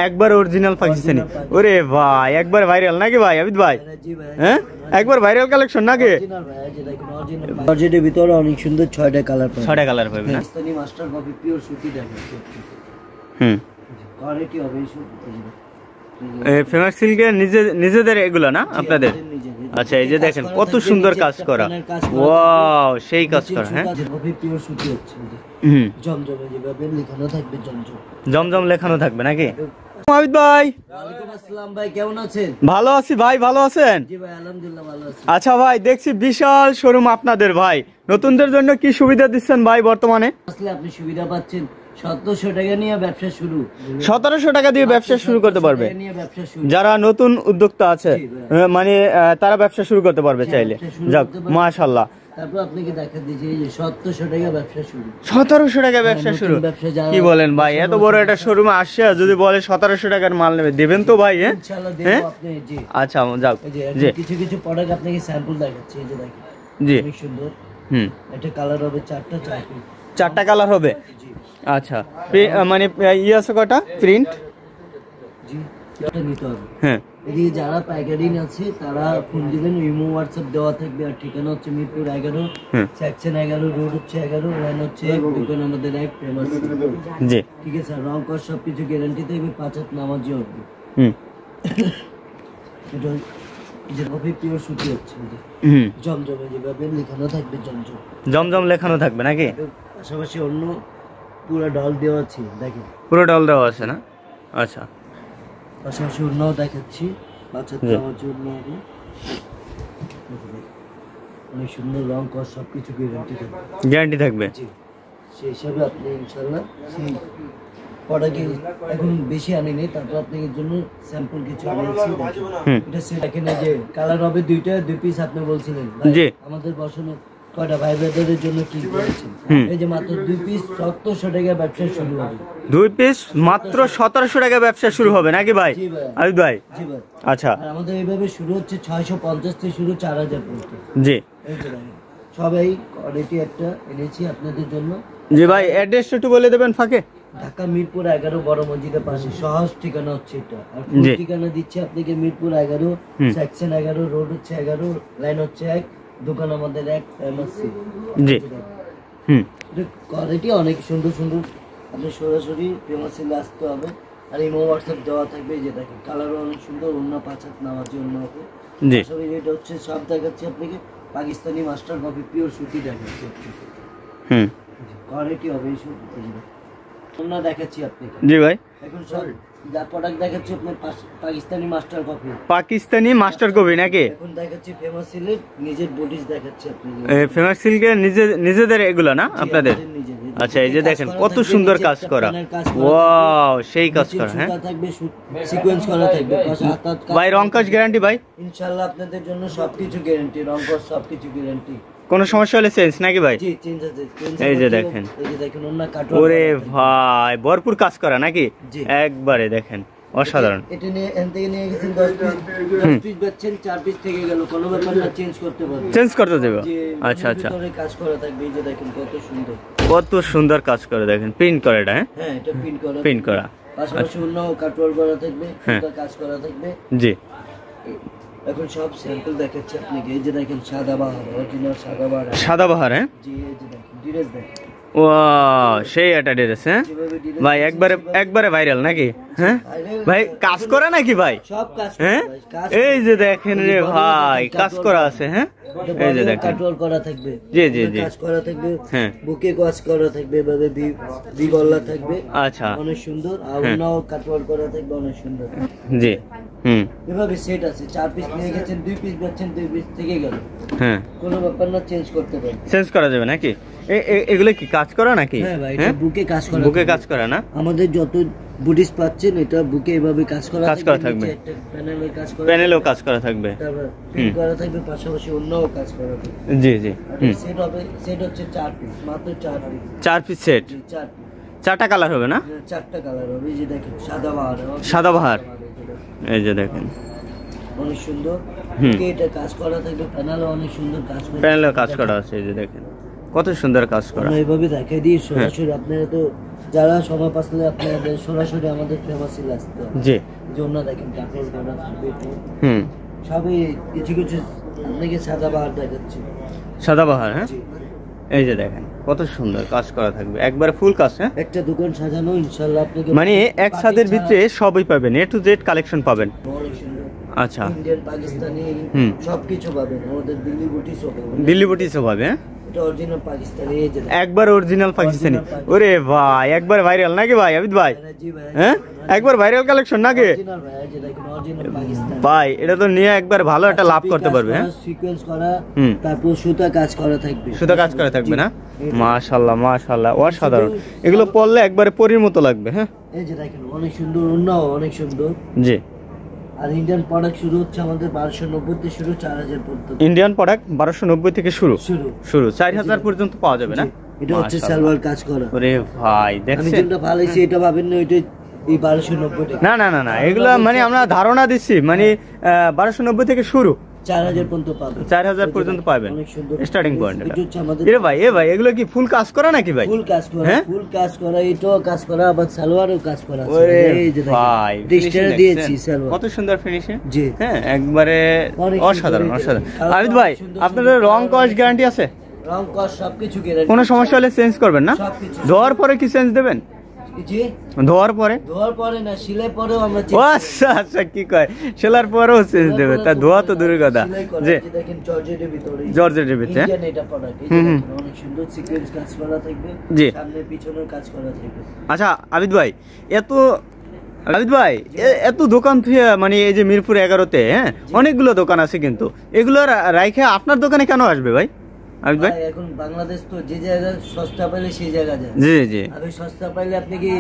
একবার অরিজিনাল পাকিস্তানি। ওরে ভাই একবার ভাইরাল নাকি ভাই আবিদ ভাই? হ্যাঁ একবার ভাইরাল কালেকশন নাকি? জর্জেটের ভিতরে অনেক সুন্দর 6টা কালার পাবেন। 6টা কালার পাবেন না? পাকিস্তানি মাস্টার কপি পিওর সুতি দেখেন। কোয়ালিটি হবে ফেমাস সিল্কের নিজেদের এগুলো না আপনাদের? আচ্ছা এই যে দেখেন কত সুন্দর কাজ করা, ওয়াও সেই কাজ করা। হ্যাঁ কপি পিওর সুতি হচ্ছে। জমজমে যেভাবে লেখানো থাকবে জমজম লেখানো থাকবে নাকি? আবিদ ভাই ওয়ালাইকুম আসসালাম ভাই, কেমন আছেন? ভালো আছি ভাই, ভালো আছেন? জি ভাই আলহামদুলিল্লাহ ভালো আছি। আচ্ছা ভাই দেখছি বিশাল শোরুম আপনাদের ভাই, নতুনদের জন্য কি সুবিধা দিচ্ছেন ভাই বর্তমানে? আসলে আপনি সুবিধা পাচ্ছেন 1700 টাকা নিয়ে ব্যবসা শুরু। 1700 টাকা দিয়ে ব্যবসা শুরু করতে পারবে যারা নতুন উদ্যোক্তা আছে, মানে তারা ব্যবসা শুরু করতে পারবে চাইলে। যাক মাশাআল্লাহ। তারপর আপনাকে দেখা দিয়েছি যে 1700 টাকা ব্যবসা শুরু। 1700 টাকা ব্যবসা শুরু? কি বলেন ভাই, এত বড় একটা শোরুমে আসছে যদি বলে 1700 টাকার মাল নেবে, দেবেন তো ভাই? ইনশাআল্লাহ দেব আপনি। জি আচ্ছা যাক জি কিছু কিছু প্রোডাক্ট আপনাকে স্যাম্পল দেখাচ্ছি। এই যে দেখেন জি অনেক সুন্দর। এটা কালার হবে 4টা কালার হবে। জি আচ্ছা মানে আছে কটা প্রিন্ট? জি এটা নিতে হবে। হ্যাঁ এদিকে যারা পাইকারি আছে তারা ফোন দিবেন, ইমো হোয়াটসঅ্যাপ দেওয়া থাকবে। আর ঠিকানা হচ্ছে মিরপুর 11, সেকশন 11, রোড হচ্ছে 11, লাইন হচ্ছে দোকান আমাদের এক ফেমাস। জি ঠিক আছে, রং কর সবকিছু গ্যারান্টি থাকবে, 5 হাত নামাজি হবে। এটা যে কপি পিওর সুতি হচ্ছে। জমজমে যেভাবে লেখানো থাকবে জমজম লেখানো থাকবে নাকি? পাশাপাশি অন্য পুরো ডল দেওয়া আছে, দেখেন পুরো ডল দেওয়া আছে না? আচ্ছা পাশাপাশি অন্যও দেখাচ্ছি, বাচ্চার দেওয়ার জন্য অনেক সুন্দর রং কর সবকিছু গ্যারান্টি থাকবে। সেই হিসাবে আপনি ইনশাল্লাহ সেই প্রোডাক্ট এখন বেশি আনিনি, তারপর আপনাদের জন্য স্যাম্পল কিছু আনিয়েছি। এটা সে দেখেন যে কালার হবে 2টা, 2 পিস আপনি বলছিলেন ভাই আমাদের বসানো কয়টা ভাই ব্রাদারের জন্য কি করেছেন। এই যে মাত্র 2 পিস 1700 টাকা ব্যবসা শুরু হবে। 2 পিস মাত্র 1700 টাকা ব্যবসা শুরু হবে নাকি ভাই আবিদ ভাই? জি ভাই। আচ্ছা আর আমাদের এইভাবে শুরু হচ্ছে 650 থেকে শুরু 4000 পর্যন্ত। জি এই যে দেখেন সবাই কোয়ালিটি একটা এনেছি আপনাদের জন্য। জি ভাই অ্যাড্রেসটা একটু বলে দেবেন ফাঁকে? ঢাকা মিরপুর 11 বড় মসজিদের পাশে সহজ ঠিকানা হচ্ছে এটা। আর ঠিকানা দিচ্ছি আপনাকে মিরপুর 11, সেকশন 11, রোড হচ্ছে 11, লাইন হচ্ছে 1, দোকান আমাদের এক ফেমাস। জি কোয়ালিটি অনেক সুন্দর সুন্দর, আপনি সরাসরি ফেমাস আসতে হবে। আর ইমো হোয়াটসঅ্যাপ দেওয়া থাকবে। যে দেখেন কালারও অনেক সুন্দর, অন্য 5 হাত নামার জন্য হবে। আসলে এটা হচ্ছে সব দেখাচ্ছি আপনাকে পাকিস্তানি মাস্টার কপি পিওর সুতি দেখাচ্ছি। কোয়ালিটি হবে এইসব তোমরা দেখাচ্ছি আপনাকে। জি ভাই এখন সব যা প্রোডাক্ট দেখাচ্ছি আপনার Pakistani master copy. Pakistani master copy নাকি? এখন দেখাচ্ছি ফেমাস সিল্কের নিজের বডিস দেখাচ্ছি আপনাকে। ফেমাস সিল্কের নিজেদের এগুলো না আপনাদের? আচ্ছা এই যে দেখেন কত সুন্দর কাজ করা, ওয়াও সেই কাজ করা। হ্যাঁ থাকবে সিকোয়েন্স করা থাকবে ভাই। রং কাজ গ্যারান্টি ভাই? ইনশাআল্লাহ আপনাদের জন্য সবকিছু গ্যারান্টি, রং কাজ সবকিছু গ্যারান্টি। কোনো সমস্যা হলে চেঞ্জ নাকি ভাই? জি চেঞ্জ আছে। এই যে দেখেন, এই যে দেখেন ওন্না কাটওয়ার্ক। ওরে ভাই ভরপুর কাজ করা নাকি? একবারে দেখেন অসাধারণ। এটা নিয়ে এখান থেকে নিয়ে গেছেন 10 পিস বেচছেন, 4 পিস থেকে গেল, কোনো ব্যাপার না, চেঞ্জ করতে পারবেন। চেঞ্জ করতে দেব? আচ্ছা আচ্ছা কাজ করা থাকবে। এই যে দেখেন কত সুন্দর, কত সুন্দর কাজ করে দেখেন, প্রিন্ট করে এটা। হ্যাঁ এটা প্রিন্ট করা, পাশাপাশি অন্য কাটওয়ার্ক করা থাকবে, কাজ করা থাকবে। জি এখন সব স্যাম্পল দেখাচ্ছি আপনাকে। এই যে দেখেন সাদাবাহার, অরিজিনাল সাদাবাহার। সাদাবাহার? হ্যাঁ জি এই যে দেখেন ড্রেস দেখেন, ওয়াও সেই একটা ড্রেস। হ্যাঁ ভাই একবারে ভাইরাল নাকি? হ্যাঁ ভাই কাজ করা নাকি ভাই? সব কাজ। হ্যাঁ এই যে দেখেন রে ভাই কাজ করা আছে। হ্যাঁ এই যে দেখেন কাটওয়ার্ক করা থাকবে। জি জি জি কাজ করা থাকবে। হ্যাঁ বুকে কাজ করা থাকবে, এভাবে ভি গলা থাকবে। আচ্ছা অনেক সুন্দর। আর নাও কাটওয়ার্ক করা থাকবে অনেক সুন্দর। জি এভাবে সেট আছে। 4 পিস নিয়ে গেছেন, 2 পিস বেচছেন, 2 পিস থেকে গেল। হ্যাঁ কোনো ব্যাপার না, চেঞ্জ করতে পারেন। চেঞ্জ করা যাবে নাকি? এগুলো কি কাজ করা নাকি? হ্যাঁ ভাই এটা বুকে কাজ করা। বুকে কাজ করা না? আমাদের যত বুটিস পাচ্ছেন এটা বুকে এভাবে কাজ করা থাকবে। একটা প্যানেলেও কাজ করা থাকবে, তারপর প্রিন্ট করা থাকবে, পাশাপাশি অন্যও কাজ করা থাকবে। জি জি সেট হবে, সেট হচ্ছে 4 পিস, মাত্র 4 পিস সেট। 4 পিস 4টা কালার হবে না? 4টা কালার হবে। এই যে দেখেন সাদাবাহার। এই যে দেখেন অনেক সুন্দর। এটা কাজ করা থাকবে, প্যানেলও অনেক সুন্দর কাজ করা আছে। এই যে দেখেন কত সুন্দর কাজ করা। এইভাবে দেখাই দিই সরাসরি, আপনারা তো যারা সময় পাসলে আপনাদের সরাসরি আমাদের ফেমাসিল আসতে হবে। জি জন্য দেখেন কাপড় করা থাকবে তো হুম সবই কিছু কিছু আপনাকে সাদাবাহার দেখাচ্ছি। সাদাবাহার, হ্যাঁ জি। এই যে দেখেন কত সুন্দর কাজ করা থাকবে, একবারে ফুল কাজ, হ্যাঁ একটা দোকান সাজানো ইনশাআল্লাহ আপনাকে মানে এক ছাদের ভিতরে সবই পাবেন, এ টু জেড কালেকশন পাবেন। অনেক সুন্দর আচ্ছা ইন্ডিয়ান পাকিস্তানি হুম। সবকিছু পাবেন। আমাদের দিল্লি বুটিসও পাবেন। দিল্লি বুটিসও পাবে, হ্যাঁ এটা অরিজিনাল পাকিস্তানি এই যে দেখেন। একবার অরিজিনাল পাকিস্তানি। ওরে ভাই একবার ভাইরাল নাকি ভাই আবিদ ভাই? জি ভাই হ্যাঁ একবার ভাইরাল কালেকশন নাকি অরিজিনাল ভাই এই যে দেখেন অরিজিনাল পাকিস্তানি। ভাই? এটা তো নিয়ে একবার ভালো একটা লাভ করতে পারবে, হ্যাঁ সিকোয়েন্স করা হুম। তারপর সুতা কাজ করা থাকবে। সুতা কাজ করা থাকবে না? জি। মাশাআল্লাহ মাশাআল্লাহ অসাধারণ, এগুলো পরলে একবারে পরীর মতো লাগবে। হ্যাঁ এই যে দেখেন অনেক সুন্দর, অন্যও অনেক সুন্দর। জি আর ইন্ডিয়ান প্রোডাক্ট শুরু হচ্ছে আমাদের 1290 থেকে শুরু 4000 পর্যন্ত। ইন্ডিয়ান প্রোডাক্ট 1290 থেকে শুরু শুরু শুরু 4000 পর্যন্ত পাওয়া যাবে না? জি, এটা হচ্ছে মাশাআল্লাহ। সালোয়ার কাজ করা। ওরে ভাই আমি দেখছেন? যেটা ভালোইছি এটা ভাবেন না ওইটা এই 1290 টাকা। না না না না এগুলা মানে আমরা ধারণা দিচ্ছি, মানে 1290 থেকে শুরু 4000 পর্যন্ত পাবেন। 4000 পর্যন্ত পাবেন অনেক সুন্দর স্টার্টিং পয়েন্ট। এটা হচ্ছে আমাদের এ ভাই এগুলো কি ফুল কাজ করা নাকি ভাই? ফুল কাজ করা, হ্যাঁ? ফুল কাজ করা, এটাও কাজ করা, আবার সালোয়ারও কাজ করা আছে। ওরে এই যে দেখেন, ভাই ডিস্টার finishing দিয়েছি দেখছেন? সালোয়ার। কত সুন্দর ফিনিশিং। জি। হ্যাঁ একবারে অনেক অসাধারণ সুন্দর, অসাধারণ। কালার আবিদ ভাই সুন্দর, আপনাদের সুন্দর রং কালার কস আছে। গ্যারান্টি আছে? রং কস সবকিছু গ্যারান্টি। কোনো সমস্যা হলে চেঞ্জ করবেন না? সবকিছু। ধোয়ার পরে কি চেঞ্জ দেবেন? জি, ধোয়ার পরে? ধোয়ার পরে না, সিলাই পরেও আমরা ও আচ্ছা আচ্ছা কি কয়, সেলার পরেও চেঞ্জ দেবে? তা ধোয়া তো দূরের কথা। যে দেখেন জর্জেটের ভিতরে, জর্জেটের ভিতরে, ইন্ডিয়ান এটা প্রোডাক্ট, এই যে হুম, হুম। দেখেন অনেক সুন্দর সিকোয়েন্স কাজ করা থাকবে, জি। সামনে পিছনের কাজ করা থাকবে। আচ্ছা আবিদ ভাই আবিদ ভাই এত দোকান থেকে মানে এই যে মিরপুর 11-তে, হ্যাঁ অনেকগুলো দোকান আছে, কিন্তু এগুলো রাইখে আপনার দোকানে কেন আসবে ভাই আবিদ ভাই? ভাই, এখন বাংলাদেশ তো যে জায়গায় সস্তা পাইলে সেই জায়গা যায়। জি জি আর ওই সস্তা পাইলে আপনি কি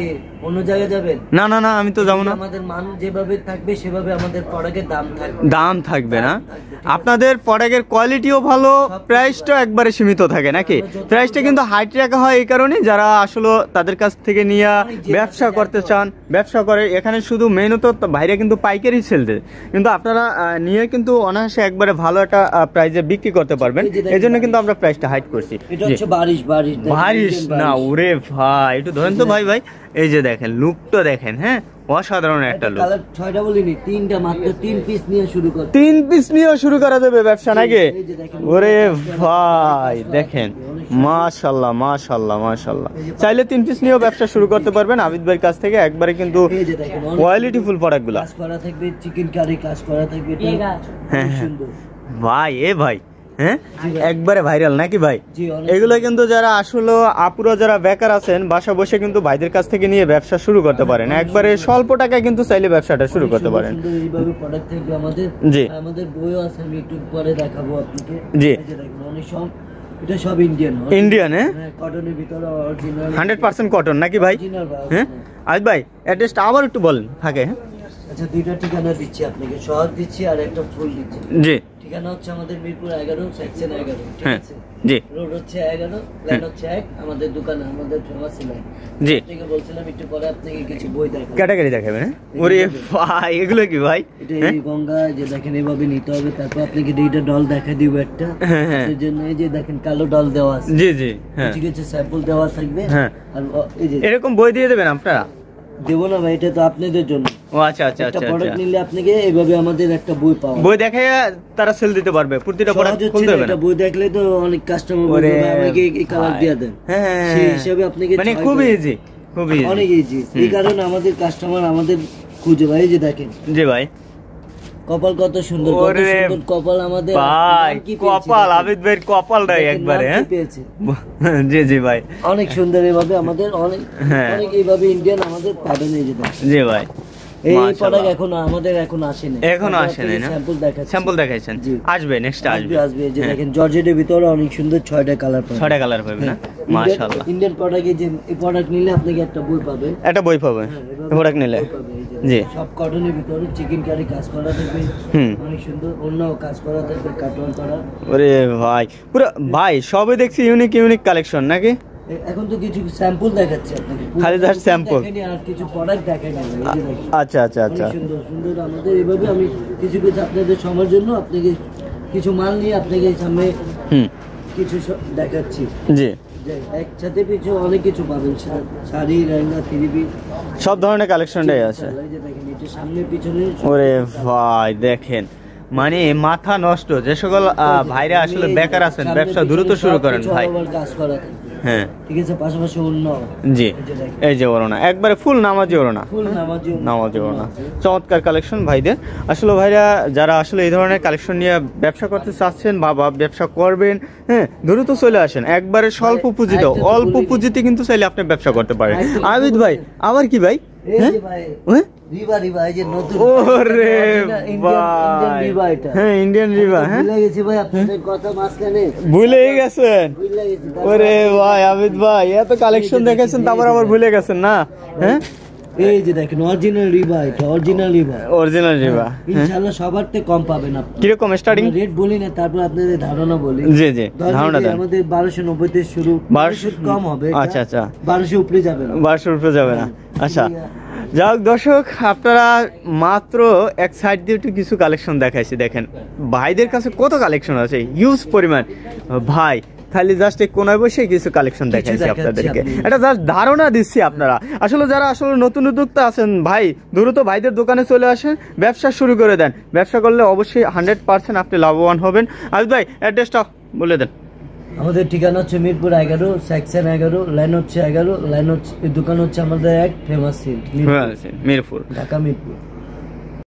অন্য জায়গায় যাবেন? না না না আমি তো যাবো না। আমাদের মান যেভাবে থাকবে সেভাবে আমাদের প্রোডাক্টের দাম থাকবে। দাম থাকবে না? থাকবে, ঠিক আপনাদের প্রোডাক্টের কোয়ালিটিও ভালো, প্রাইসটাও একবারে সীমিত থাকে নাকি? প্রাইসটা কিন্তু হাইট রাখা হয় এই কারণে যারা আসলে তাদের কাছ থেকে নিয়ে ব্যবসা করতে চান, ব্যবসা করে। এখানে শুধু মেইনত বাইরে কিন্তু পাইকারি সেল দেয়, কিন্তু আপনারা নিয়ে কিন্তু অনায়াসে একবারে ভালো একটা প্রাইসে বিক্রি করতে পারবেন। এই জন্য কিন্তু আমরা প্রাইসটা হাইট করছি। এটা হচ্ছে বারিশ দেখেন, বারিশ ইন্ডিয়ান না? বারিশ। ওরে ভাই একটু ধরেন তো ভাই এই যে দেখেন লুকটা দেখেন, হ্যাঁ অসাধারণ একটা লুক। কালার 6টা বলিনি, 3টা মাত্র 3 পিস নিয়ে শুরু কর। 3 পিস নিয়েও শুরু করা যাবে ব্যবসা নাকি? এই যে দেখেন, ওরে ভাই দেখেন মাশাআল্লাহ মাশাআল্লাহ মাশাআল্লাহ। চাইলে 3 পিস নিয়েও ব্যবসা শুরু করতে পারবেন আবিদ ভাইয়ের কাছ থেকে, একবারে কিন্তু এই যে দেখেন অনেক কোয়ালিটিফুল প্রোডাক্টগুলো। কাজ করা থাকবে, চিকেন কারি কাজ করা থাকবে, এটা হ্যাঁ, অনেক হ্যাঁ। সুন্দর। ভাই ভাই হ্যাঁ একবারে ভাইরাল নাকি ভাই? জি, অনেক এগুলো কিন্তু যারা আসলে আপুরা যারা বেকার আছেন বাসা বসে কিন্তু ভাইদের কাছ থেকে নিয়ে ব্যবসা শুরু করতে পারেন, একবারে স্বল্প টাকায় কিন্তু চাইলে ব্যবসাটা শুরু করতে সুন্দর পারেন। সুন্দর এইভাবে প্রোডাক্ট থাকবে আমাদের। জি। আমাদের বইও আছে, আমি একটু পরে দেখাবো আপনাকে। জি। এই যে দেখেন অনেক সব, এটা সব ইন্ডিয়ান। ইন্ডিয়ান, হ্যাঁ কটনের ভিতরে অরিজিনাল 100% কটন নাকি ভাই? অরিজিনাল ভাই। হ্যাঁ আবিদ ভাই অ্যাড্রেসটা আবার একটু বলেন থাকে। হ্যাঁ আচ্ছা, দুইটা ঠিকানা দিচ্ছি আপনাকে, শহর দিচ্ছি আর একটা ফুল দিচ্ছি। জি ঠিকানা হচ্ছে আমাদের মিরপুর 11 সেকশন 11, ঠিক হ্যাঁ আছে? জি রোড হচ্ছে 11, লাইন হচ্ছে 1, আমাদের দোকান আমাদের ফেমাস লাইন। জি আপনাকে বলছিলাম একটু পরে আপনাকে কিছু বই দেখাবো। ক্যাটাগরি দেখাবেন, হ্যাঁ ওরে ভাই এগুলো কি ভাই? এটা এই গঙ্গা যে দেখেন এভাবে নিতে হবে, তারপর আপনাকে দুইটা ডল দেখা দিব একটা। হ্যাঁ হ্যাঁ এর জন্য এই যে দেখেন কালো ডল দেওয়া আছে, জি জি হ্যাঁ ঠিক আছে, স্যাম্পল দেওয়া থাকবে। হ্যাঁ। আর এই যে এরকম বই দিয়ে দেবেন আপনারা? দেবো না ভাই, এটা তো আপনাদের জন্য। ও আচ্ছা আচ্ছা একটা আচ্ছা প্রোডাক্ট আচ্ছা। নিলে আপনাকে এইভাবে আমাদের একটা বই পাওয়া বই দেখায় তারা সেল দিতে পারবে, প্রতিটা সহজ প্রোডাক্ট হচ্ছে খুলতে না, হবে না? এটা বই দেখলে তো অনেক কাস্টমার ওরে বলবে ভাই আমাকে এই কালার ভাই। দিয়ে দেন। হ্যাঁ, হ্যাঁ, সেই হ্যাঁ। হিসাবে আপনাকে মানে ছয় খুব করে- ইজি, খুব ইজি। অনেক ইজি। এই কারণে আমাদের কাস্টমার আমাদের খুঁজে ভাই। এই যে দেখেন জি ভাই কপাল কত সুন্দর, কত ওরে সুন্দর কপাল আমাদের। ভাই নাম কি পেয়েছে কপাল দেখেন? আবিদ ভাইয়ের কপালটাই দেখেন একবারে, নাম হ্যাঁ কি পেয়েছে? জি জি ভাই অনেক সুন্দর এইভাবে আমাদের অনেক হ্যাঁ। অনেক এইভাবে ইন্ডিয়ান আমাদের পাবেন। এই যে দেখেন জি ভাই এই মাশাআল্লাহ। প্রোডাক্ট এখন আমাদের এখন আসেনি, এখনো আসেনি না? স্যাম্পল দেখাচ্ছি। স্যাম্পল দেখাইছেন, জি। আসবে নেক্সট আসবে। আসবে এই যে দেখেন জর্জেটের ভিতরে অনেক সুন্দর 6টা কালার পাবেন। 6টা কালার পাবে না? মাশাআল্লাহ ইন্ডিয়ান প্রোডাক্ট, এই যে এই প্রোডাক্ট নিলে আপনাকে একটা বই পাবেন। একটা বই পাবে হ্যাঁ, এভাবে প্রোডাক্ট নিলে। বই পাবে, এই যে জি সব কটনের ভিতরে চিকেন কারি কাজ করা থাকবে, হুম। অনেক সুন্দর। অন্য কাজ করা থাকবে, কাটওয়ার করা। ওরে ভাই পুরো ভাই সবই দেখছি ইউনিক কালেকশন নাকি? এখন তো কিছু স্যাম্পল দেখাচ্ছি আপনাকে, খালি just sample? দেখাইনি, আর কিছু প্রোডাক্ট দেখাইনি। এই যে দেখেন আচ্ছা আচ্ছা আচ্ছা অনেক সুন্দর সুন্দর আমাদের এইভাবে আমি কিছু কিছু আপনাদের সময়ের জন্য আপনাকে কিছু মাল নিয়ে আপনাকে সামনে হুম কিছু দেখাচ্ছি জি, যে একসাথে পিছু অনেক কিছু পাবেন, শাড়ি, লেহেঙ্গা, থ্রি পিস, সব ধরনের কালেকশনটাই আছে। এই যে দেখেন এটা সামনে পিছনে ওরে ভাই দেখেন, মানে মাথা নষ্ট। যে সকল ভাইরা আসলে বেকার আছেন, ব্যবসা দ্রুত শুরু করেন ভাই। কাজ করা থাকে। হ্যাঁ ঠিক আছে, পাশাপাশি অন্য জি, এই যে ওড়না একবারে ফুল নামাজি ওড়না, ফুল নামাজি ওড়না, চমৎকার কালেকশন ভাইদের। আসলে ভাইরা যারা আসলে এই ধরনের কালেকশন নিয়ে ব্যবসা করতে চাচ্ছেন বা ব্যবসা করবেন, হ্যাঁ দ্রুত চলে আসেন। একবারে স্বল্প পুঁজিতে, অল্প পুঁজিতে কিন্তু চাইলে আপনি ব্যবসা করতে পারেন। আবিদ ভাই আবার কি ভাই? হ্যাঁ রিবা, রিবা এই যে নতুন, ওরে ইন্ডিয়ান রিবা, এটা হ্যাঁ ইন্ডিয়ান রিবা। হ্যাঁ ভুলে গেছি ভাই আপনাদের কথা মাঝখানে, ভুলেই গেছেন? ভুলে গেছি। ওরে ভাই আবিদ ভাই এত কালেকশন দেখেছেন তারপর আবার ভুলে গেছেন না? হ্যাঁ এই যে দেখেন অরিজিনাল রিবা, এটা অরিজিনাল রিবা, অরিজিনাল রিবা। ইনশাআল্লাহ সবার থেকে কম পাবেন আপনি। কি রকম স্টার্টিং রেট বলি না, তারপর আপনাদের ধারণা বলি। জি জি, ধারণা দেন। আমাদের 1290 থেকে শুরু, 1200 কম হবে। আচ্ছা আচ্ছা, 1200 উপরে যাবে না, 1200 উপরে যাবে না। আচ্ছা যাক দর্শক, আপনারা মাত্র এক সাইড দিয়ে একটু কিছু কালেকশন দেখাইছি। দেখেন ভাইদের কাছে কত কালেকশন আছে, হিউজ পরিমাণ। ভাই খালি জাস্ট এই কোনায় বসে কিছু কালেকশন দেখাইছি আপনাদেরকে, এটা জাস্ট ধারণা দিচ্ছি। আপনারা আসলে যারা আসলে নতুন উদ্যোক্তা আছেন ভাই, দ্রুত ভাইদের দোকানে চলে আসেন, ব্যবসা শুরু করে দেন। ব্যবসা করলে অবশ্যই 100% আপনি লাভবান হবেন। আজ ভাই অ্যাড্রেসটা বলে দেন। আমাদের ঠিকানা হচ্ছে মিরপুর 11, সেকশন 11, লাইন হচ্ছে 11, লাইন হচ্ছে, দোকান হচ্ছে আমাদের এক ফেমাস সিল মিরপুর, মিরপুর, ঢাকা মিরপুর।